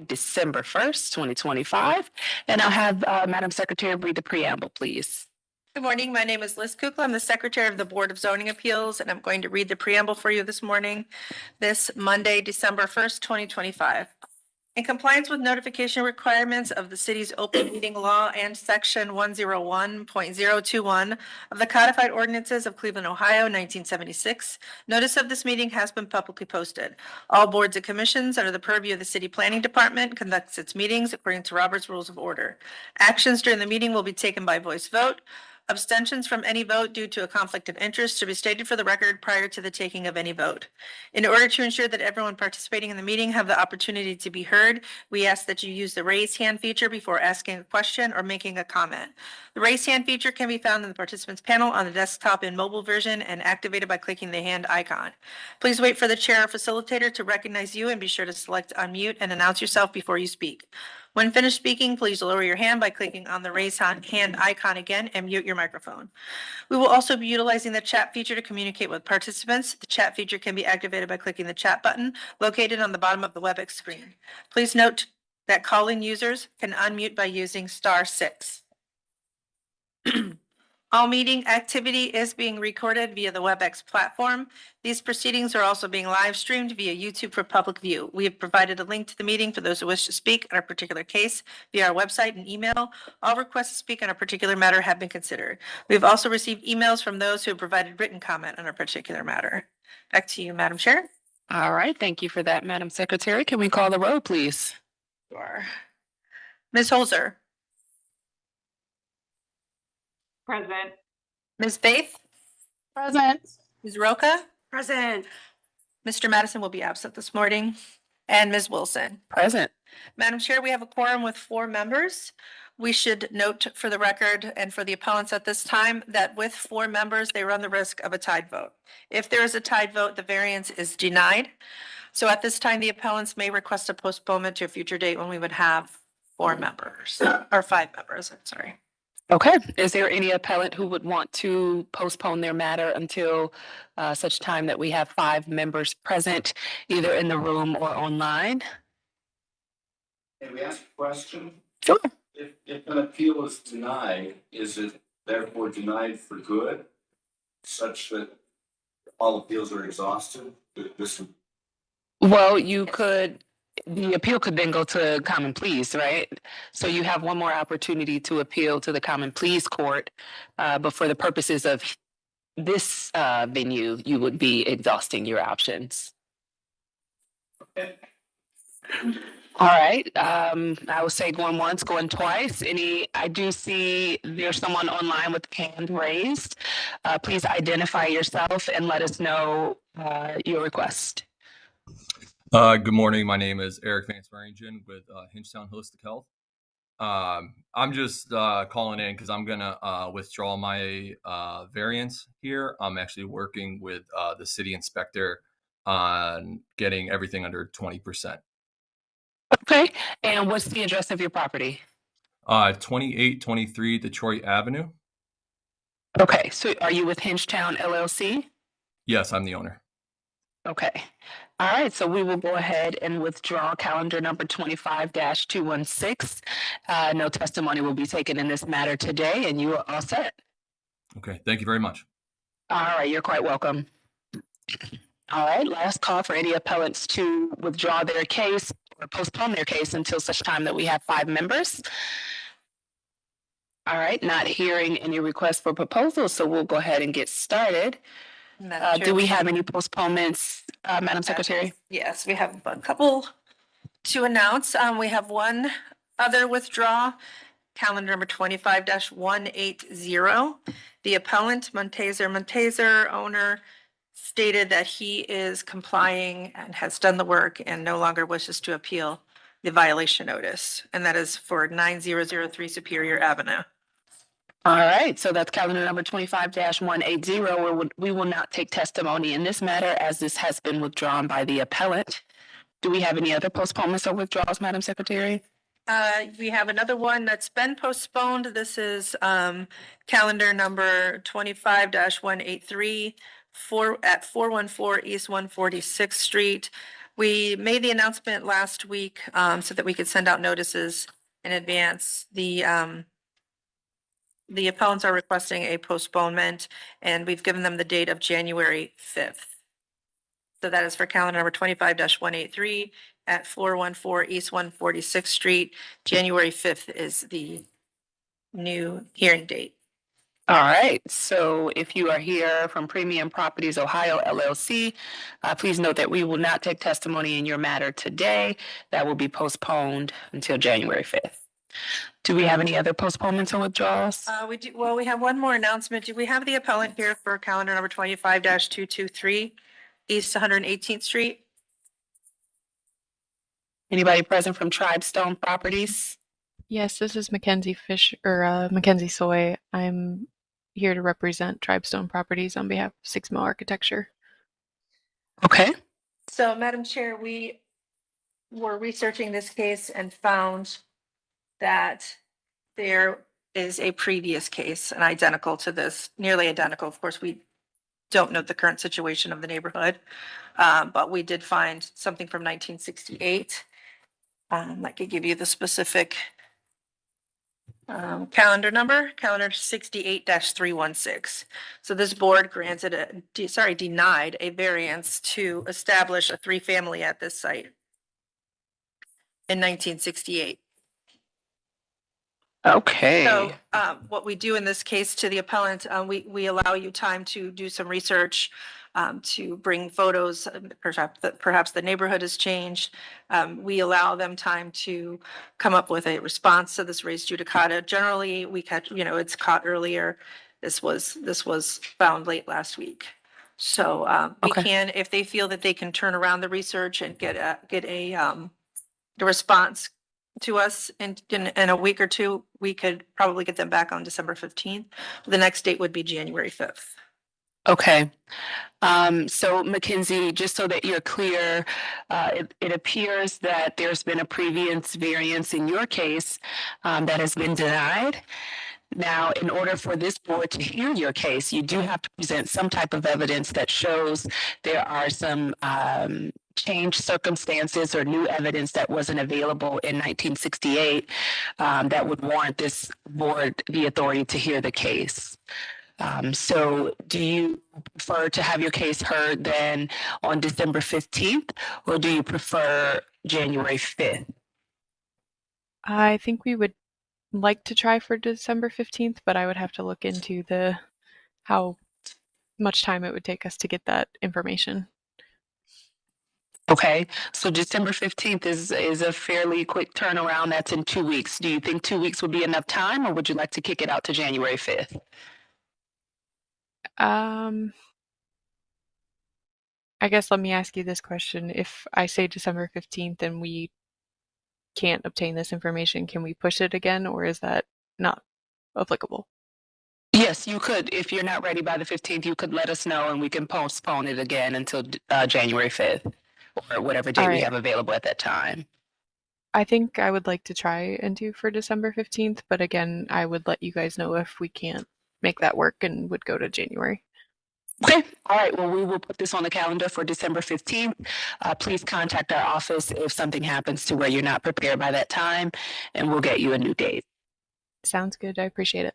December 1st, 2025. And I'll have Madam Secretary read the preamble, please. Good morning. My name is Liz Kukla. I'm the Secretary of the Board of Zoning Appeals, and I'm going to read the preamble for you this morning, this Monday, December 1st, 2025. In compliance with notification requirements of the city's open meeting law and section 101.021 of the codified ordinances of Cleveland, Ohio, 1976, notice of this meeting has been publicly posted. All boards and commissions under the purview of the city planning department conducts its meetings according to Robert's Rules of Order. Actions during the meeting will be taken by voice vote. Abstentions from any vote due to a conflict of interest should be stated for the record prior to the taking of any vote. In order to ensure that everyone participating in the meeting have the opportunity to be heard, we ask that you use the raise hand feature before asking a question or making a comment. The raise hand feature can be found in the participants panel on the desktop and mobile version and activated by clicking the hand icon. Please wait for the chair or facilitator to recognize you and be sure to select unmute and announce yourself before you speak. When finished speaking, please lower your hand by clicking on the raise hand icon again and mute your microphone. We will also be utilizing the chat feature to communicate with participants. The chat feature can be activated by clicking the chat button located on the bottom of the WebEx screen. Please note that call-in users can unmute by using *6. All meeting activity is being recorded via the WebEx platform. These proceedings are also being live streamed via YouTube for public view. We have provided a link to the meeting for those who wish to speak on a particular case via our website and email. All requests to speak on a particular matter have been considered. We have also received emails from those who have provided written comment on a particular matter. Back to you, Madam Chair. All right. Thank you for that, Madam Secretary. Can we call the roll, please? Sure. Ms. Holzer. Present. Ms. Faith. Present. Ms. Roca. Present. Mr. Madison will be absent this morning. And Ms. Wilson. Present. Madam Chair, we have a quorum with 4 members. We should note for the record and for the appellants at this time that with 4 members, they run the risk of a tied vote. If there is a tied vote, the variance is denied. So at this time, the appellants may request a postponement to a future date when we would have 4 members or 5 members. I'm sorry. Okay. Is there any appellant who would want to postpone their matter until such time that we have 5 members present, either in the room or online? Can we ask a question? Sure. If an appeal is denied, is it therefore denied for good? Such that all appeals are exhausted? Well, the appeal could then go to common pleas, right? So you have one more opportunity to appeal to the common pleas court, but for the purposes of this venue, you would be exhausting your options. Okay. All right. I would say going once, going twice. I do see there's someone online with hand raised. Please identify yourself and let us know your request. Good morning. My name is Eric Van Swearingen with Hingetown Holistic Health. I'm just calling in because I'm gonna withdraw my variance here. I'm actually working with the city inspector on getting everything under 20%. Okay. And what's the address of your property? 2823 Detroit Avenue. Okay. So are you with Hingetown LLC? Yes, I'm the owner. Okay. All right. So we will go ahead and withdraw calendar number 25-216. No testimony will be taken in this matter today, and you are all set. Okay. Thank you very much. All right. You're quite welcome. All right. Last call for any appellants to withdraw their case or postpone their case until such time that we have 5 members. All right. Not hearing any requests for proposals, so we'll go ahead and get started. Do we have any postponements, Madam Secretary? Yes, we have a couple to announce. We have one other withdraw, calendar number 25-180. The appellant, Montazer, owner, stated that he is complying and has done the work and no longer wishes to appeal the violation notice. And that is for 9003 Superior Avenue. All right, so that's calendar number 25-180. We will not take testimony in this matter as this has been withdrawn by the appellant. Do we have any other postponements or withdrawals, Madam Secretary? We have another one that's been postponed. This is calendar number 25-183 at 414 East 146th Street. We made the announcement last week so that we could send out notices in advance. The appellants are requesting a postponement, and we've given them the date of January 5th. So that is for calendar number 25-183 at 414 East 146th Street. January 5th is the new hearing date. All right, so if you are here from Premium Properties Ohio LLC, please note that we will not take testimony in your matter today. That will be postponed until January 5th. Do we have any other postponements or withdrawals? We do, well, we have one more announcement. Do we have the appellant here for calendar number 25-223 East 118th Street? Anybody present from Tribestone Properties? Yes, this is Mackenzie Fish or Mackenzie Soy. I'm here to represent Tribestone Properties on behalf of Six Mill Architecture. Okay. So, Madam Chair, we were researching this case and found that there is a previous case, an identical to this, nearly identical. Of course, we don't know the current situation of the neighborhood, but we did find something from 1968. I could give you the specific calendar number, calendar 68-316. So this board denied a variance to establish a three-family at this site in 1968. Okay. So what we do in this case to the appellant, we allow you time to do some research, to bring photos, perhaps the neighborhood has changed. We allow them time to come up with a response to this res judicata. Generally, we catch, it's caught earlier. This was found late last week. So we Okay. can, if they feel that they can turn around the research and get the response to us in a week or two, we could probably get them back on December 15th. The next date would be January 5th. Okay. So Mackenzie, just so that you're clear, it appears that there's been a previous variance in your case that has been denied. Now, in order for this board to hear your case, you do have to present some type of evidence that shows there are some changed circumstances or new evidence that wasn't available in 1968 that would warrant this board the authority to hear the case. So do you prefer to have your case heard then on December 15th, or do you prefer January 5th? I think we would like to try for December 15th, but I would have to look into how much time it would take us to get that information. Okay, so December 15th is a fairly quick turnaround. That's in 2 weeks. Do you think 2 weeks would be enough time, or would you like to kick it out to January 5th? I guess let me ask you this question. If I say December 15th and we can't obtain this information, can we push it again, or is that not applicable? Yes, you could. If you're not ready by the 15th, you could let us know and we can postpone it again until January 5th or whatever date All we right. have available at that time. I think I would like to try and do for December 15th, but again, I would let you guys know if we can't make that work and would go to January. Okay, all right. Well, we will put this on the calendar for December 15th. Please contact our office if something happens to where you're not prepared by that time, and we'll get you a new date. Sounds good. I appreciate it.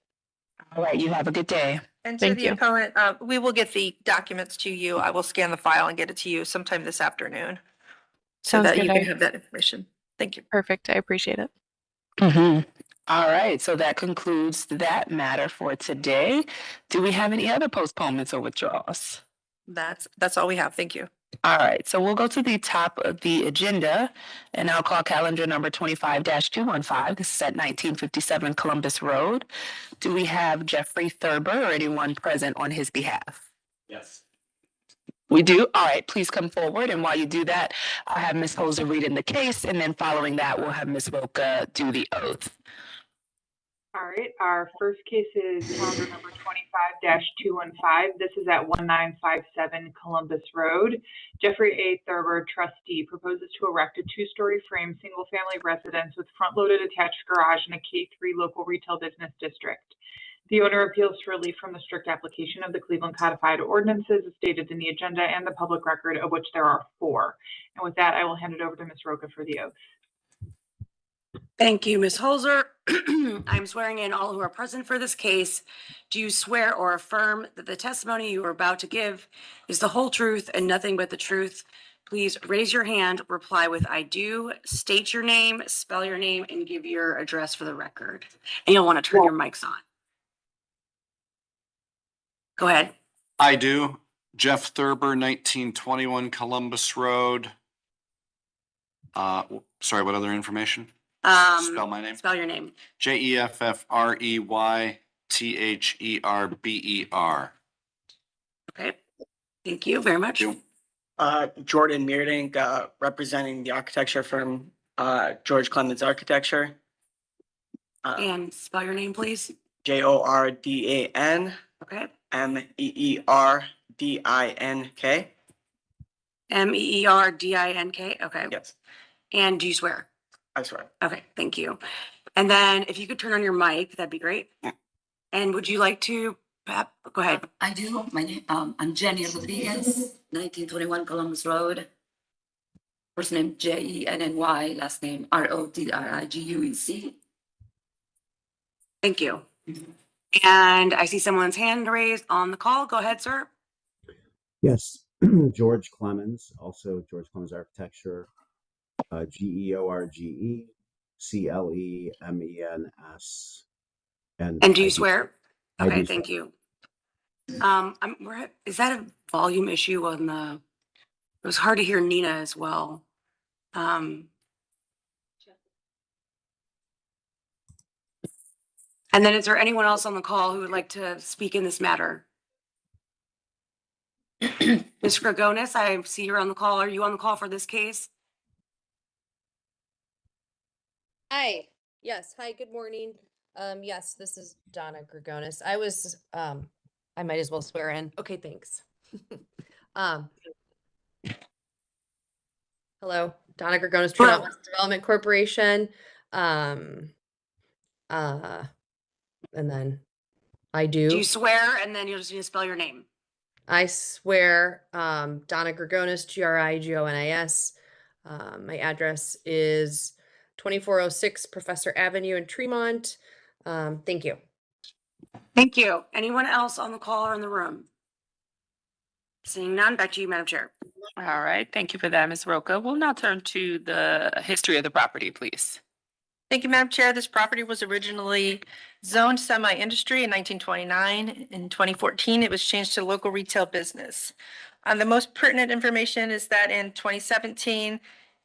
All right, you have a good day. And to Thank the you. appellant, we will get the documents to you. I will scan the file and get it to you sometime this afternoon so Sounds that you good. can have that information. Thank you. Perfect. I appreciate it. All right, so that concludes that matter for today. Do we have any other postponements or withdrawals? That's all we have. Thank you. All right, so we'll go to the top of the agenda, and I'll call calendar number 25-215. This is at 1957 Columbus Road. Do we have Jeffrey Thurber or anyone present on his behalf? Yes. We do? All right, please come forward. And while you do that, I'll have Ms. Hoser read in the case, and then following that, we'll have Ms. Roca do the oath. All right, our first case is calendar number 25-215. This is at 1957 Columbus Road. Jeffrey A. Thurber, trustee, proposes to erect a two-story frame single-family residence with front-loaded attached garage in a K3 local retail business district. The owner appeals for relief from the strict application of the Cleveland Codified Ordinances as stated in the agenda and the public record, of which there are 4. And with that, I will hand it over to Ms. Roca for the oath. Thank you, Ms. Holzer. I'm swearing in all who are present for this case. Do you swear or affirm that the testimony you are about to give is the whole truth and nothing but the truth? Please raise your hand, reply with I do, state your name, spell your name, and give your address for the record. And you'll want to turn your mics on. Go ahead. I do. Jeff Thurber, 1921 Columbus Road. Sorry, what other information? Spell my name. Spell your name. JEFFREYTHERBER. Okay. Thank you very much. Thank Jordan Meerdink, representing the architecture firm, George Clemens Architecture. And spell your name, please. JORDAN Okay. MEERDINK. MEERDINK. Okay. Yes, And do you swear? I swear. Okay, thank you. And then if you could turn on your mic, that'd be great. Yeah. And would you like to, go ahead. I do. My name, I'm Jenny Rodriguez, 1921 Columbus Road. First name JENNY, last name RODRIGUEC. Thank you. And I see someone's hand raised on the call. Go ahead, sir. Yes, George Clemens, also George Clemens Architecture, GEORGECLEMENS. And do you swear? I Okay, do thank swear. you. Is that a volume issue on the, it was hard to hear Nina as well. And then is there anyone else on the call who would like to speak in this matter? Ms. Gregonis, I see you're on the call. Are you on the call for this case? Hi. Yes. Hi. Good morning. Yes, this is Donna Gregonis. I might as well swear in. Okay. Thanks. Hello, Donna Gregonis, True West Development Corporation. And then I do. Do you swear? And then you'll just need to spell your name. I swear, Donna Gregonis, GRIGONIS. My address is 2406 Professor Avenue in Tremont. Thank you. Thank you. Anyone else on the call or in the room? Seeing none, back to you, Madam Chair. All right, thank you for that, Ms. Roca. We'll now turn to the history of the property, please. Thank you, Madam Chair. This property was originally zoned semi-industry in 1929. In 2014, it was changed to local retail business. The most pertinent information is that in 2017,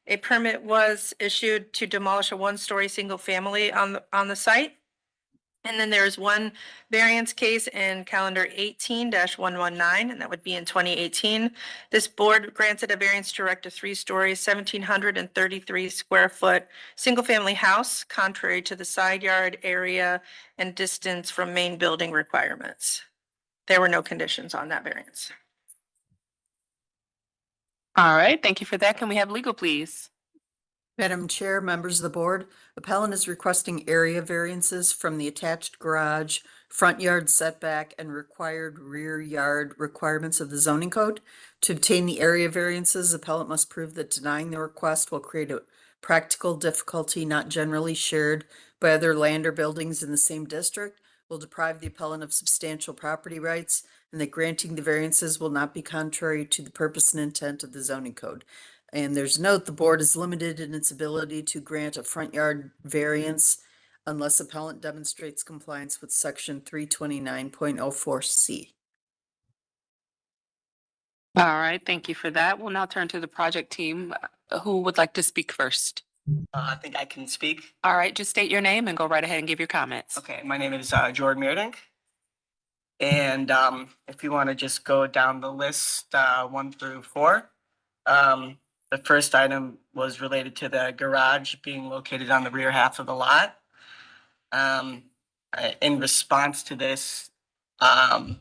a permit was issued to demolish a one-story single family on the site. And then there's one variance case in calendar 18-119, and that would be in 2018. This board granted a variance to erect a 3-story, 1,733 square foot single-family house, contrary to the side yard area and distance from main building requirements. There were no conditions on that variance. All right, thank you for that. Can we have legal, please? Madam Chair, members of the board, appellant is requesting area variances from the attached garage, front yard setback, and required rear yard requirements of the zoning code. To obtain the area variances, appellant must prove that denying the request will create a practical difficulty not generally shared by other land or buildings in the same district, will deprive the appellant of substantial property rights, and that granting the variances will not be contrary to the purpose and intent of the zoning code. And there's note, the board is limited in its ability to grant a front yard variance unless appellant demonstrates compliance with section 329.04C. All right, thank you for that. We'll now turn to the project team. Who would like to speak first? I think I can speak. All right, just state your name and go right ahead and give your comments. Okay, my name is Jordan Meerdink. And if you want to just go down the list 1 through 4. The first item was related to the garage being located on the rear half of the lot. In response to this, the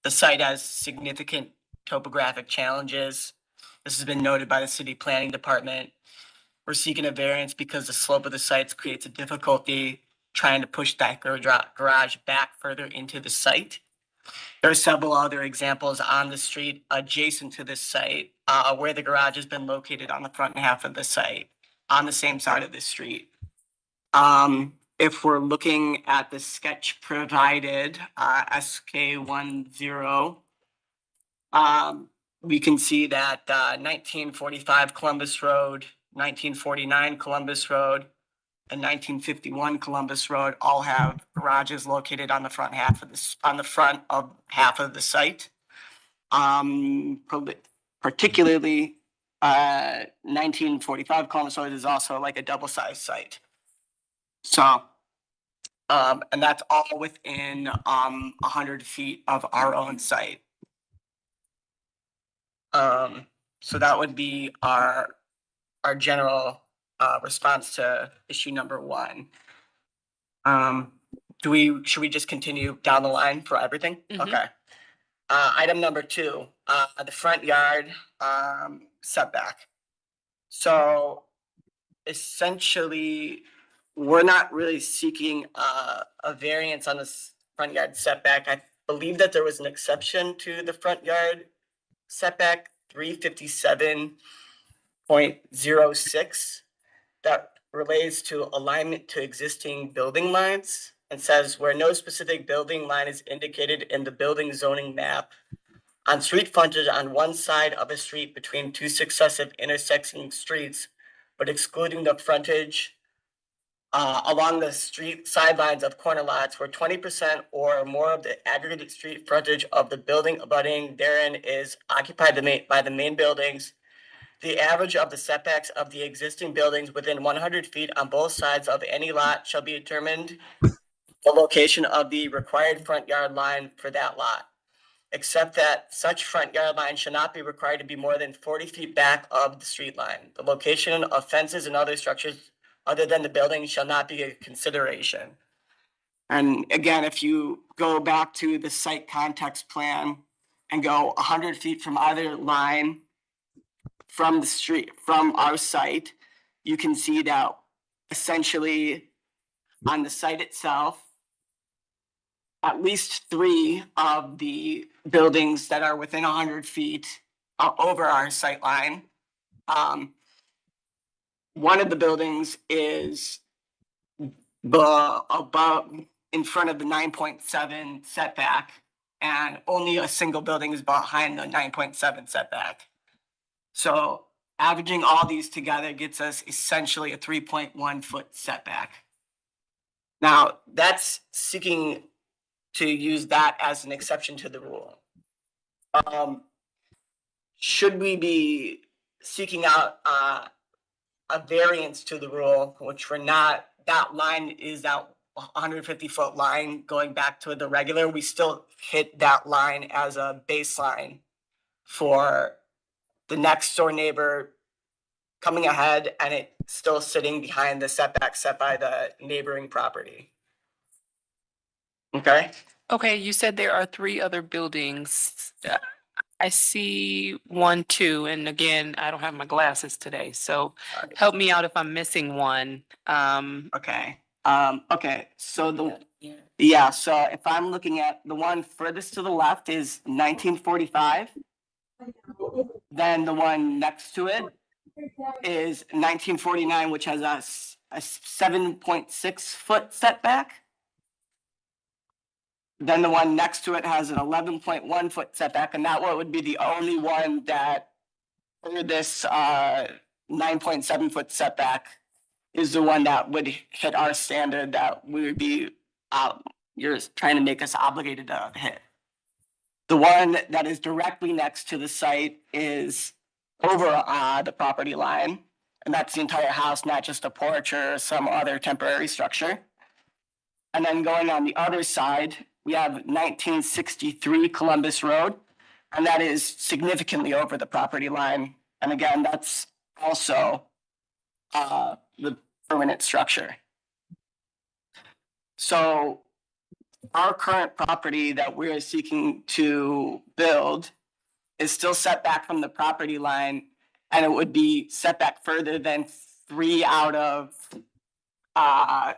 site has significant topographic challenges. This has been noted by the city planning department. We're seeking a variance because the slope of the site creates a difficulty trying to push that garage back further into the site. There are several other examples on the street adjacent to this site where the garage has been located on the front half of the site on the same side of the street. If we're looking at the sketch provided, SK10, we can see that 1945 Columbus Road, 1949 Columbus Road, and 1951 Columbus Road all have garages located on the front half of this, on the front of half of the site. Particularly, 1945 Columbus Road is also like a double-sized site. So, and that's all within 100 feet of our own site. So that would be our general response to issue number 1. Should we just continue down the line for everything? Mhm. Okay. Item number 2, the front yard setback. So essentially, we're not really seeking a variance on this front yard setback. I believe that there was an exception to the front yard setback 357.06 that relates to alignment to existing building lines and says where no specific building line is indicated in the building zoning map on street frontage on one side of a street between 2 successive intersecting streets, but excluding the frontage along the street sidelines of corner lots where 20% or more of the aggregate street frontage of the building abutting therein is occupied by the main buildings. The average of the setbacks of the existing buildings within 100 feet on both sides of any lot shall be determined the location of the required front yard line for that lot, except that such front yard line shall not be required to be more than 40 feet back of the street line. The location of fences and other structures other than the building shall not be a consideration. And again, if you go back to the site context plan and go 100 feet from either line from the street, from our site, you can see that essentially on the site itself, at least 3 of the buildings that are within 100 feet over our sight line. One of the buildings is above in front of the 9.7 setback, and only a single building is behind the 9.7 setback. So averaging all these together gets us essentially a 3.1 foot setback. Now, that's seeking to use that as an exception to the rule. Should we be seeking out a variance to the rule, which we're not? That line is that 150-foot line going back to the regular. We still hit that line as a baseline for the next door neighbor coming ahead, and it still sitting behind the setback set by the neighboring property. Okay. Okay, you said there are 3 other buildings. I see 1, 2, and again, I don't have my glasses today, so help me out if I'm missing one. Okay. Okay. So so if I'm looking at the one furthest to the left is 1945. Then the one next to it is 1949, which has a 7.6 foot setback. Then the one next to it has an 11.1 foot setback, and that one would be the only one that for this 9.7 foot setback is the one that would hit our standard that we would be you're trying to make us obligated to hit. The one that is directly next to the site is over the property line, and that's the entire house, not just a porch or some other temporary structure. And then going on the other side, we have 1963 Columbus Road, and that is significantly over the property line. And again, that's also the permanent structure. So our current property that we're seeking to build is still set back from the property line, and it would be set back further than 3 out of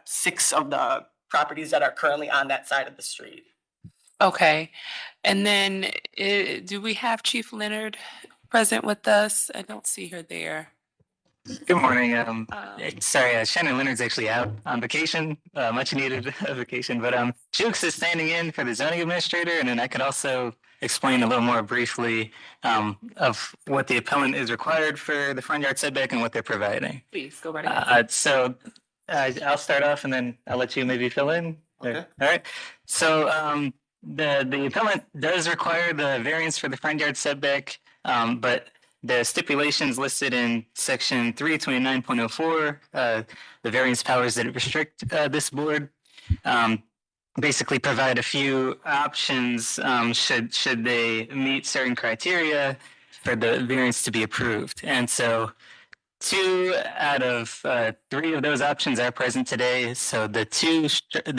6 of the properties that are currently on that side of the street. Okay. And then do we have Chief Leonard present with us? I don't see her there. Good morning. Sorry, Shannon Leonard's actually out on vacation, much needed vacation, but Jukes is standing in for the zoning administrator, and then I could also explain a little more briefly of what the appellant is required for the front yard setback and what they're providing. Please go right ahead. I'll start off and then I'll let you maybe fill in. Okay. All right. So the appellant does require the variance for the front yard setback, but the stipulations listed in section 329.04, the variance powers that restrict this board, basically provide a few options should they meet certain criteria for the variance to be approved. And so 2 out of 3 of those options are present today. So the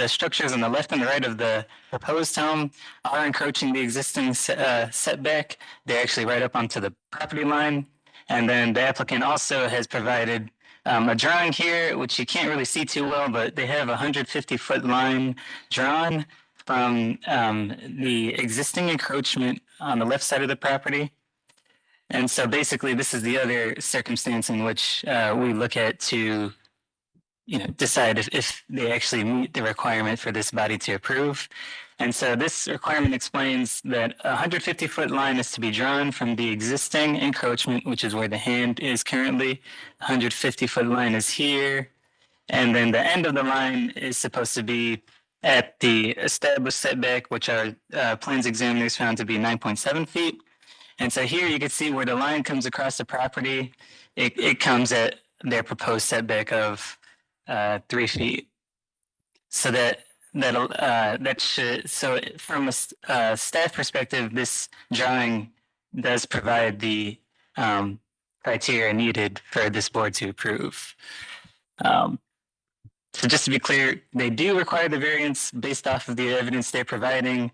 structures on the left and the right of the proposed home are encroaching the existing setback. They're actually right up onto the property line. And then the applicant also has provided a drawing here, which you can't really see too well, but they have a 150-foot line drawn from the existing encroachment on the left side of the property. And so basically, this is the other circumstance in which we look at to, decide if they actually meet the requirement for this body to approve. And so this requirement explains that a 150-foot line is to be drawn from the existing encroachment, which is where the hand is currently. 150-foot line is here. And then the end of the line is supposed to be at the established setback, which our plans examiners found to be 9.7 feet. And so here you can see where the line comes across the property. It comes at their proposed setback of 3 feet. So so from a staff perspective, this drawing does provide the criteria needed for this board to approve. So just to be clear, they do require the variance based off of the evidence they're providing.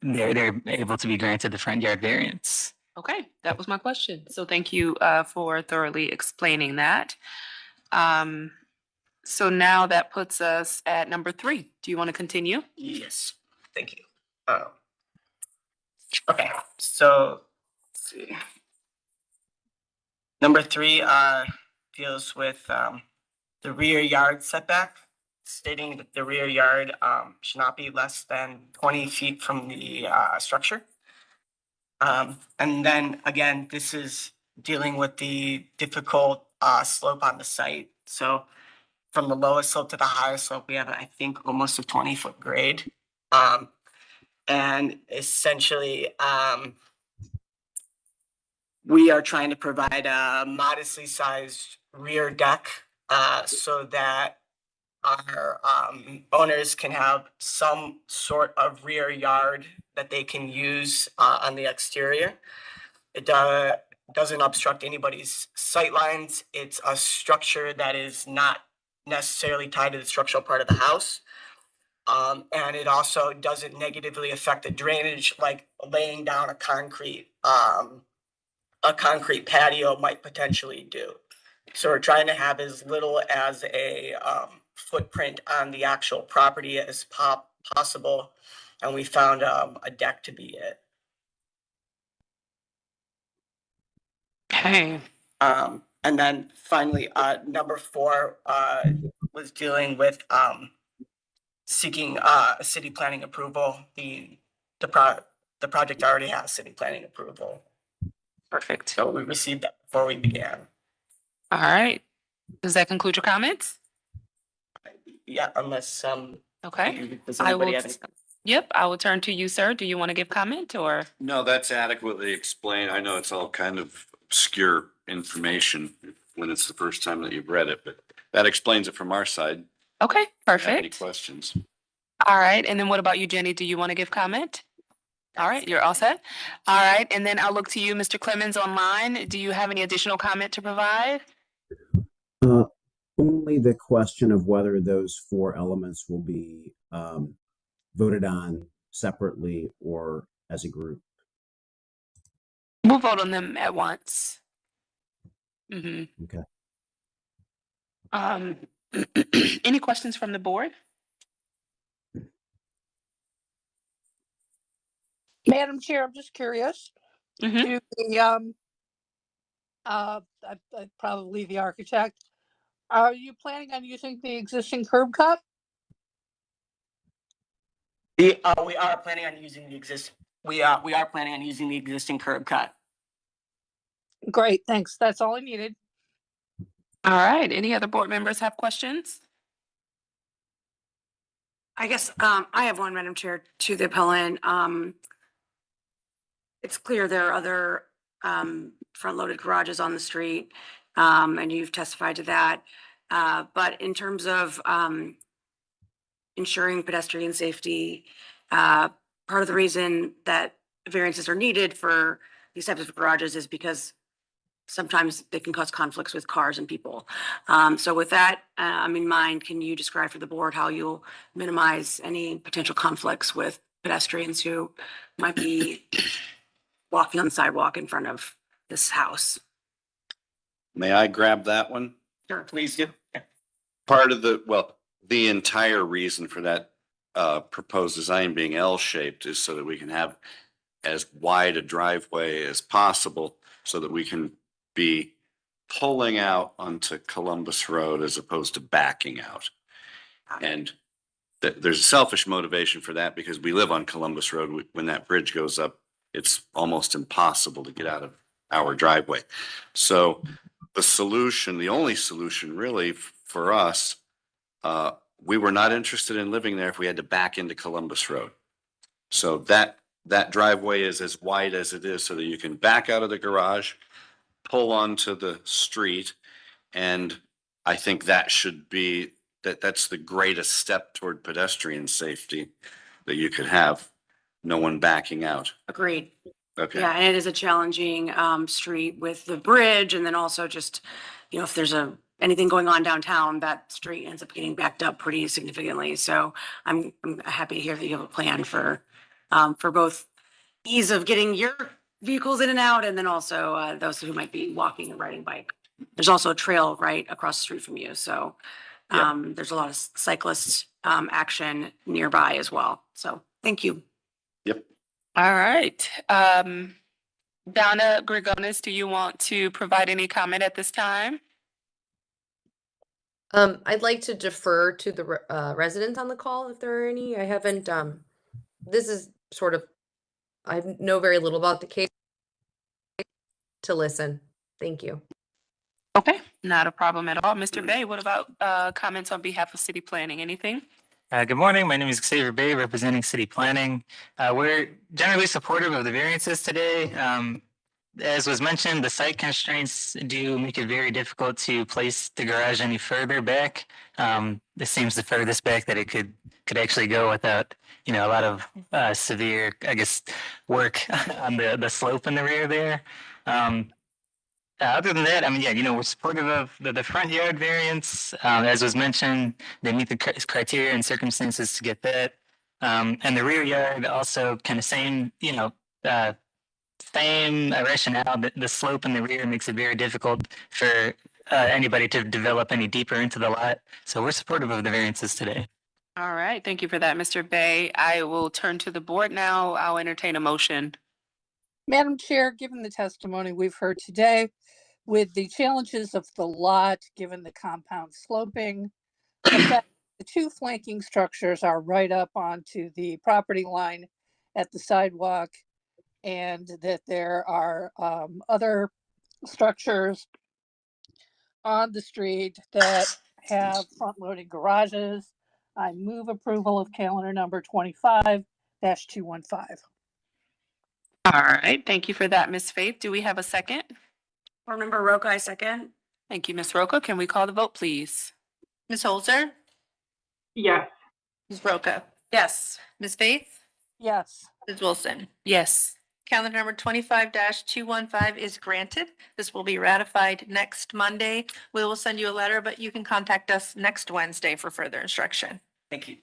They're able to be granted the front yard variance. Okay, that was my question. So thank you for thoroughly explaining that. So now that puts us at number 3. Do you want to continue? Yes, thank you. Okay, so let's see. Number 3 deals with the rear yard setback, stating that the rear yard should not be less than 20 feet from the structure. And then again, this is dealing with the difficult slope on the site. So from the lowest slope to the highest slope, we have, I think, almost a 20-foot grade. And essentially, we are trying to provide a modestly sized rear deck so that our owners can have some sort of rear yard that they can use on the exterior. It doesn't obstruct anybody's sight lines. It's a structure that is not necessarily tied to the structural part of the house. And it also doesn't negatively affect the drainage, like laying down a concrete patio might potentially do. So we're trying to have as little as a footprint on the actual property as possible. And we found a deck to be it. Okay. And then finally, number 4 was dealing with seeking city planning approval. The project already has city planning approval. Perfect. So we received that before we began. All right. Does that conclude your comments? Yeah, unless Okay. does I will. anybody have any? Yep, I will turn to you, sir. Do you want to give comment or? No, that's adequately explained. I know it's all kind of obscure information when it's the first time that you've read it, but that explains it from our side. Okay, If you have Any perfect. questions? All right. And then what about you, Jenny? Do you want to give comment? All right, you're all set. All right. And then I'll look to you, Mr. Clemens, online. Do you have any additional comment to provide? Only the question of whether those 4 elements will be voted on separately or as a group. We'll vote on them at once. Okay. Any questions from the board? Madam Chair, I'm just curious. Mhm. Do the, I probably the architect, are you planning on using the existing curb cut? We are planning on using we are planning on using the existing curb cut. Great, thanks. That's all I needed. All right. Any other board members have questions? I guess, I have one, Madam Chair, to the appellant. It's clear there are other, front-loaded garages on the street, and you've testified to that. But in terms of, ensuring pedestrian safety, part of the reason that variances are needed for these types of garages is because sometimes they can cause conflicts with cars and people. So with that, in mind, can you describe for the board how you'll minimize any potential conflicts with pedestrians who might be walking on the sidewalk in front of this house? May I grab that one? Sure. Please do. Part of the entire reason for that proposed design being L-shaped is so that we can have as wide a driveway as possible so that we can be pulling out onto Columbus Road as opposed to backing out. And there's a selfish motivation for that because we live on Columbus Road. When that bridge goes up, it's almost impossible to get out of our driveway. So the solution, the only solution really for us, we were not interested in living there if we had to back into Columbus Road. So that driveway is as wide as it is so that you can back out of the garage, pull onto the street. And I think that should be, that's the greatest step toward pedestrian safety that you could have. No one backing out. Agreed. Okay. Yeah, and it is a challenging, street with the bridge, and then also just, if there's anything going on downtown, that street ends up getting backed up pretty significantly. So I'm happy to hear that you have a plan for both ease of getting your vehicles in and out, and then also those who might be walking and riding bike. There's also a trail right across the street from you, so there's a lot of cyclist action nearby as well. So thank you. Yep. All right. Donna Grigonis, do you want to provide any comment at this time? I'd like to defer to the residents on the call if there are any. I haven't, this is sort of, I know very little about the case to listen. Thank you. Okay, not a problem at all. Mr. Bay, what about comments on behalf of city planning? Anything? Good morning. My name is Xavier Bay, representing City Planning. We're generally supportive of the variances today. As was mentioned, the site constraints do make it very difficult to place the garage any further back. This seems the furthest back that it could actually go without, a lot of severe, work on the slope in the rear there. Other than that, we're supportive of the front yard variance. As was mentioned, they meet the criteria and circumstances to get that. And the rear yard also kind of same rationale. The slope in the rear makes it very difficult for anybody to develop any deeper into the lot. So we're supportive of the variances today. All right, thank you for that, Mr. Bay. I will turn to the board now. I'll entertain a motion. Madam Chair, given the testimony we've heard today, with the challenges of the lot, given the compound sloping, the fact the two flanking structures are right up onto the property line at the sidewalk, and that there are other structures on the street that have front-loading garages, I move approval of calendar number 25-215. All right, thank you for that, Ms. Faith. Do we have a second? Board Member Roca, I second. Thank you, Ms. Roca. Can we call the vote, please? Ms. Holzer, Yes. Ms. Roca, Yes. Ms. Faith, Yes. Ms. Wilson. Yes. Calendar number 25-215 is granted. This will be ratified next Monday. We will send you a letter, but you can contact us next Wednesday for further instruction. Thank you.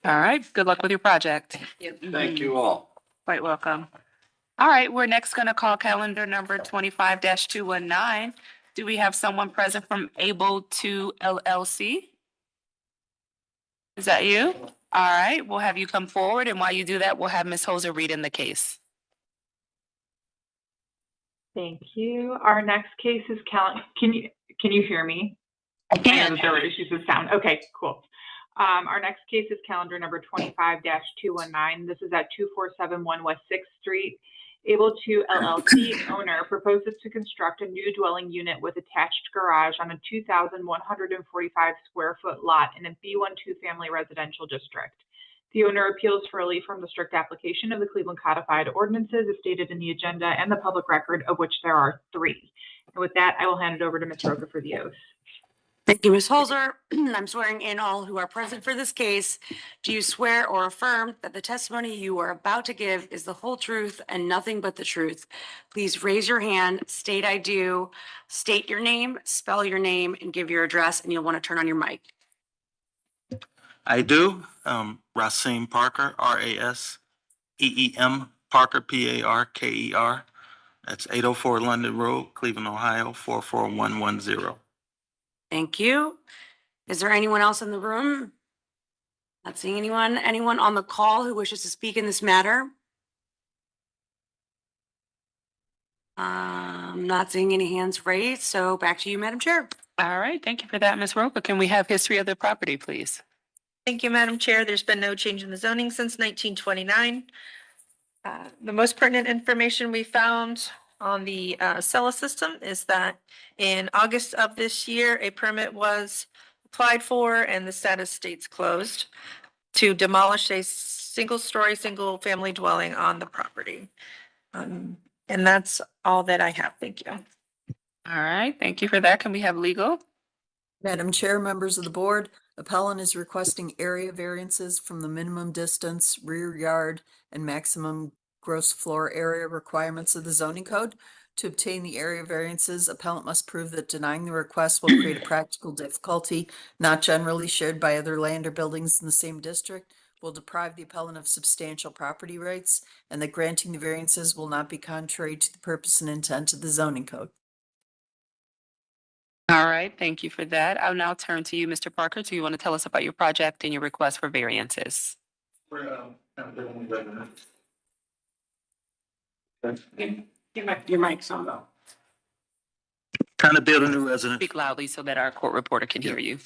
All right, good luck with your project. Thank you all. Quite welcome. All right, we're next going to call calendar number 25-219. Do we have someone present from Able to LLC? Is that you? All right, we'll have you come forward, and while you do that, we'll have Ms. Holzer read in the case. Thank you. Our next case is can you hear me? I I know can. that there were issues with sound. Okay, cool. Our next case is calendar number 25-219. This is at 2471 West 6th Street. Able to LLC owner proposes to construct a new dwelling unit with attached garage on a 2,145 square foot lot in a B12 family residential district. The owner appeals for relief from the strict application of the Cleveland Codified Ordinances as stated in the agenda and the public record, of which there are 3. And with that, I will hand it over to Ms. Roca for the oath. Thank you, Ms. Holzer. I'm swearing in all who are present for this case. Do you swear or affirm that the testimony you are about to give is the whole truth and nothing but the truth? Please raise your hand, state I do, state your name, spell your name, and give your address, and you'll want to turn on your mic. I do. Raseem Parker, R-A-S-E-E-M, Parker, P-A-R-K-E-R. That's 804 London Road, Cleveland, Ohio, 44110. Thank you. Is there anyone else in the room? Not seeing anyone. Anyone on the call who wishes to speak in this matter? I'm not seeing any hands raised, so back to you, Madam Chair. All right, thank you for that, Ms. Roca. Can we have history of the property, please? Thank you, Madam Chair. There's been no change in the zoning since 1929. The most pertinent information we found on the Acela system is that in August of this year, a permit was applied for and the status states closed to demolish a single-story, single-family dwelling on the property. And that's all that I have. Thank you. All right, thank you for that. Can we have legal? Madam Chair, members of the board, appellant is requesting area variances from the minimum distance, rear yard, and maximum gross floor area requirements of the zoning code. To obtain the area variances, appellant must prove that denying the request will create a practical difficulty not generally shared by other land or buildings in the same district, will deprive the appellant of substantial property rights, and that granting the variances will not be contrary to the purpose and intent of the zoning code. All right, thank you for that. I'll now turn to you, Mr. Parker. Do you want to tell us about your project and your request for variances? Your mic's on. Trying to build a new residence. Speak loudly so that our court reporter can hear you.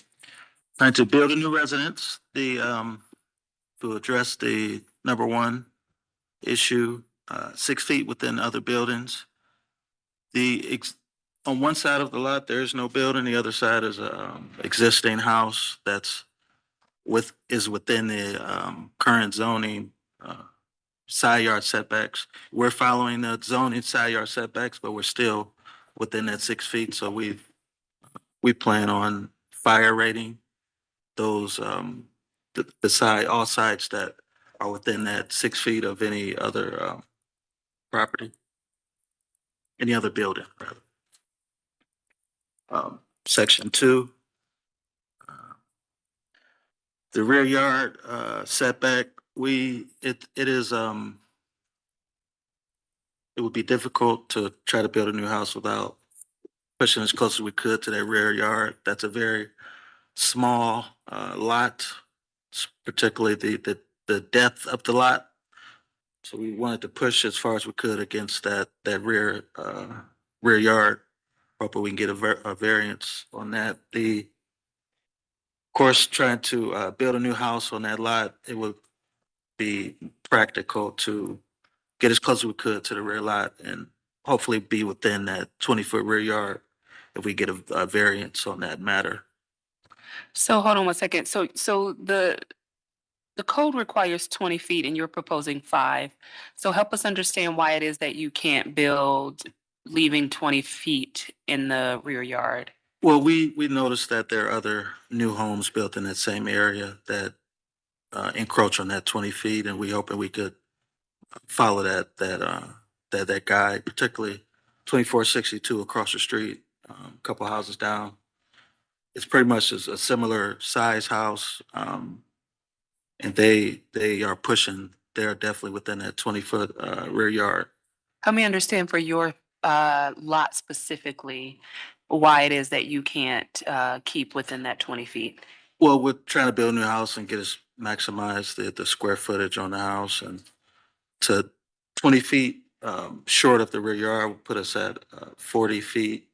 Trying to build a new residence. To address the number one issue, 6 feet within other buildings. On one side of the lot, there is no building. The other side is a existing house that's within the current zoning side yard setbacks. We're following the zoning side yard setbacks, but we're still within that 6 feet. So we plan on fire rating those all sides that are within that 6 feet of any other property, any other building, rather. Section 2. The rear yard setback, it would be difficult to try to build a new house without pushing as close as we could to that rear yard. That's a very small lot, particularly the depth of the lot. So we wanted to push as far as we could against that rear yard. Hopefully we can get a variance on that. Of course, trying to build a new house on that lot, it would be practical to get as close as we could to the rear lot and hopefully be within that 20-foot rear yard if we get a variance on that matter. So hold on one second. So the code requires 20 feet and you're proposing 5. So help us understand why it is that you can't build leaving 20 feet in the rear yard. Well, we noticed that there are other new homes built in that same area that encroach on that 20 feet, and we hoping we could follow that guide, particularly 2462 across the street, a couple houses down. It's pretty much a similar size house, and they are pushing. They are definitely within that 20-foot rear yard. Help me understand for your lot specifically why it is that you can't keep within that 20 feet. Well, we're trying to build a new house and get us maximize the square footage on the house, and to 20 feet short of the rear yard would put us at 40 feet.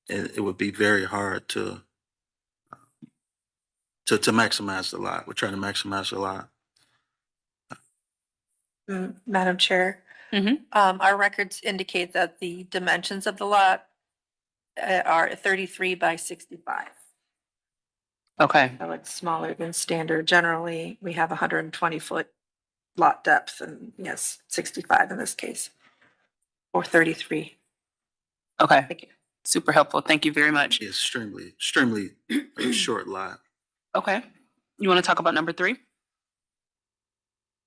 It would be very hard to maximize the lot. We're trying to maximize the lot. Madam Chair, our records indicate that the dimensions of the lot are 33 by 65. Okay. So it's smaller than standard. Generally, we have 120-foot lot depth, and yes, 65 in this case, or 33. Okay. Thank you. Super helpful. Thank you very much. It's extremely short lot. Okay. You want to talk about number 3?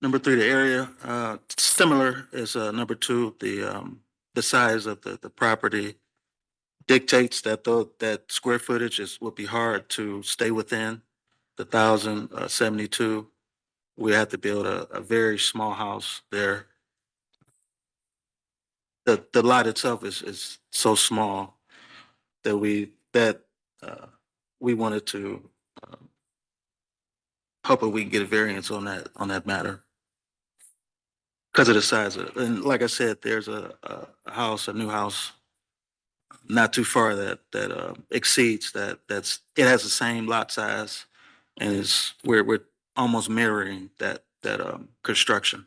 Number 3, the area similar as number 2. The size of the property dictates that that square footage would be hard to stay within the 1,072. We have to build a very small house there. The lot itself is so small that we wanted to hope that we can get a variance on that matter because of the size of it. And like I said, there's a new house not too far that exceeds that. It has the same lot size, and we're almost mirroring that construction.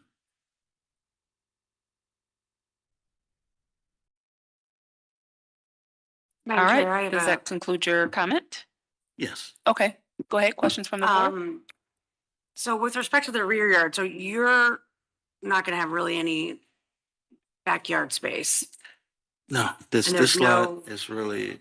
All Madam Chair, I right. have Does a- that conclude your comment? Yes. Okay. Go ahead. Questions from the board? So with respect to the rear yard, so you're not gonna have really any backyard space. No, this And there's lot no- is really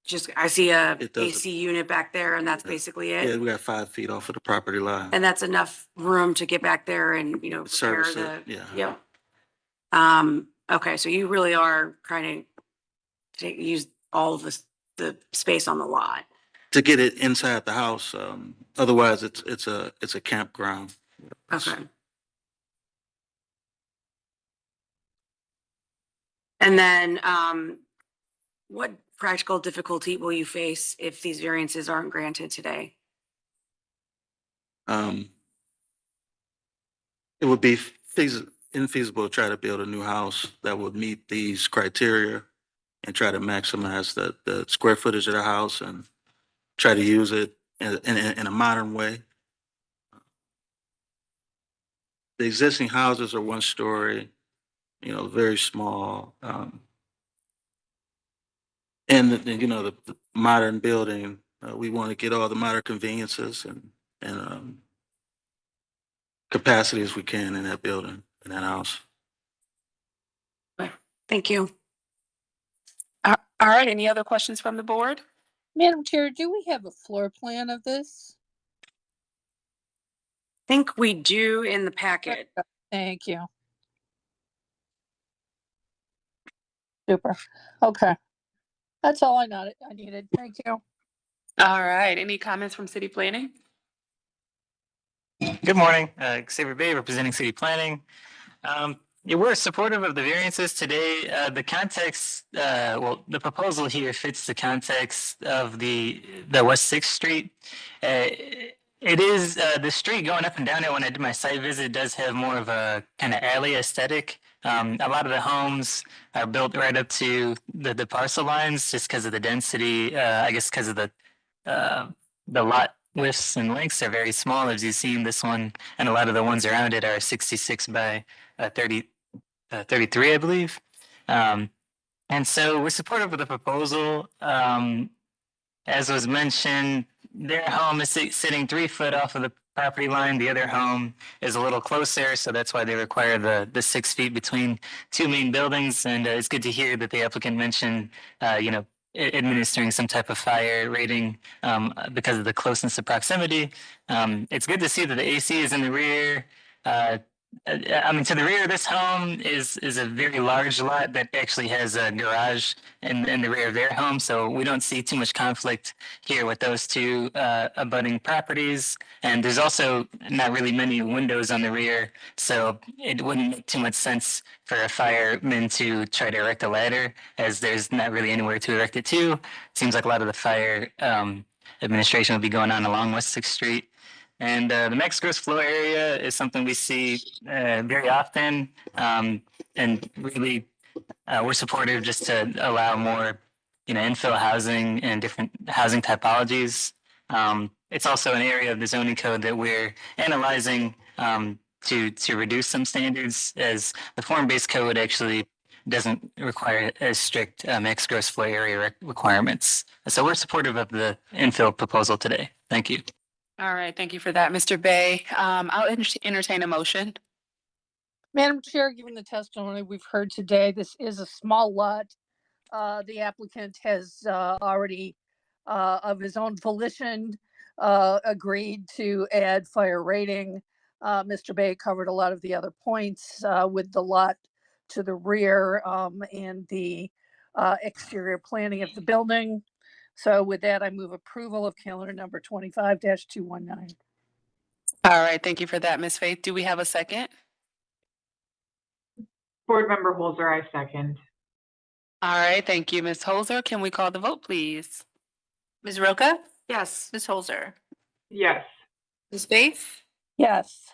Just, I see a It doesn't- AC unit back there and that's basically yeah, it. we got 5 feet off of the property line. And that's enough room to get back there and, repair Service the, it, yeah. yep. Okay, so you really are trying to use all of the space on the lot. To get it inside the house, otherwise it's a campground. Okay. And then, what practical difficulty will you face if these variances aren't granted today? It would be infeasible to try to build a new house that would meet these criteria and try to maximize the square footage of the house and try to use it in a modern way. The existing houses are 1 story, very small. And the modern building, we want to get all the modern conveniences and capacity as we can in that building, in that house. Thank you. All right. Any other questions from the board? Madam Chair, do we have a floor plan of this? Think we do in the packet. Thank you. Super. Okay. That's all I needed. Thank you. All right. Any comments from city planning? Good morning, Xavier Bay, representing city planning. Yeah, we're supportive of the variances today. The context, the proposal here fits the context of the West 6th Street. It is the street going up and down it. When I did my site visit, does have more of a kind of alley aesthetic. A lot of the homes are built right up to the parcel lines, just because of the density. I guess because of the lot widths and lengths are very small, as you've seen. This one and a lot of the ones around it are 66 by 33, I believe. And so we're supportive of the proposal. As was mentioned, their home is sitting 3 foot off of the property line. The other home is a little closer, so that's why they require the 6 feet between 2 main buildings. And it's good to hear that the applicant mentioned, administering some type of fire rating because of the closeness of proximity. It's good to see that the AC is in the rear. To the rear of this home is a very large lot that actually has a garage in the rear of their home. So we don't see too much conflict here with those 2 abutting properties. And there's also not really many windows on the rear. So it wouldn't make too much sense for a fireman to try to erect a ladder, as there's not really anywhere to erect it to. Seems like a lot of the fire administration will be going on along West Sixth Street. And the max gross floor area is something we see very often, and really we're supportive just to allow more, infill housing and different housing typologies. It's also an area of the zoning code that we're analyzing to reduce some standards, as the form-based code actually doesn't require as strict max gross floor area requirements. So we're supportive of the infill proposal today. Thank you. All right, thank you for that, Mr. Bay. I'll entertain a motion. Madam Chair, given the testimony we've heard today, this is a small lot. The applicant has already, of his own volition, agreed to add fire rating. Mr. Bay covered a lot of the other points with the lot to the rear and the exterior planning of the building. So with that, I move approval of calendar number 25-219. All right, thank you for that, Ms. Faith. Do we have a second? Board Member Holzer, I second. All right, thank you, Ms. Holzer. Can we call the vote, please? Ms. Roca? Yes. Ms. Holzer? Yes. Ms. Faith? Yes.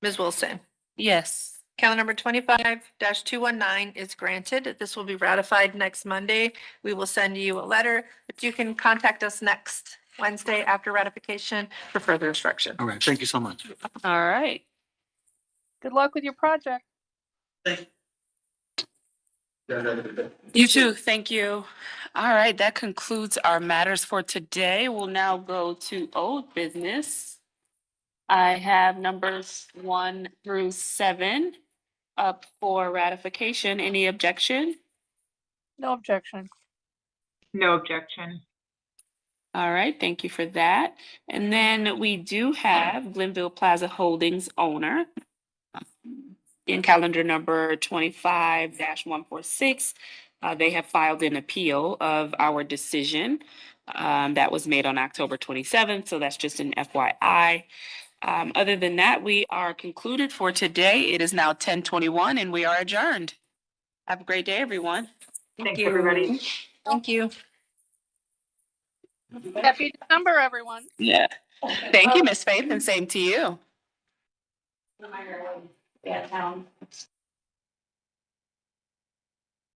Ms. Wilson? Yes. Calendar number 25-219 is granted. This will be ratified next Monday. We will send you a letter, but you can contact us next Wednesday after ratification for further instruction. All right, thank you so much. All right. Good luck with your project. You too. Thank you. All right, that concludes our matters for today. We'll now go to old business. I have numbers 1 through 7 up for ratification. Any objection? No objection. No objection. All right, thank you for that. And then we do have Glenville Plaza Holdings owner in calendar number 25-146. They have filed an appeal of our decision that was made on October 27th. So that's just an FYI. Other than that, we are concluded for today. It is now 10:21 and we are adjourned. Have a great day, everyone. Thanks, everybody. Thank you. Happy December, everyone. Yeah. Thank you, Ms. Faith, and same to you.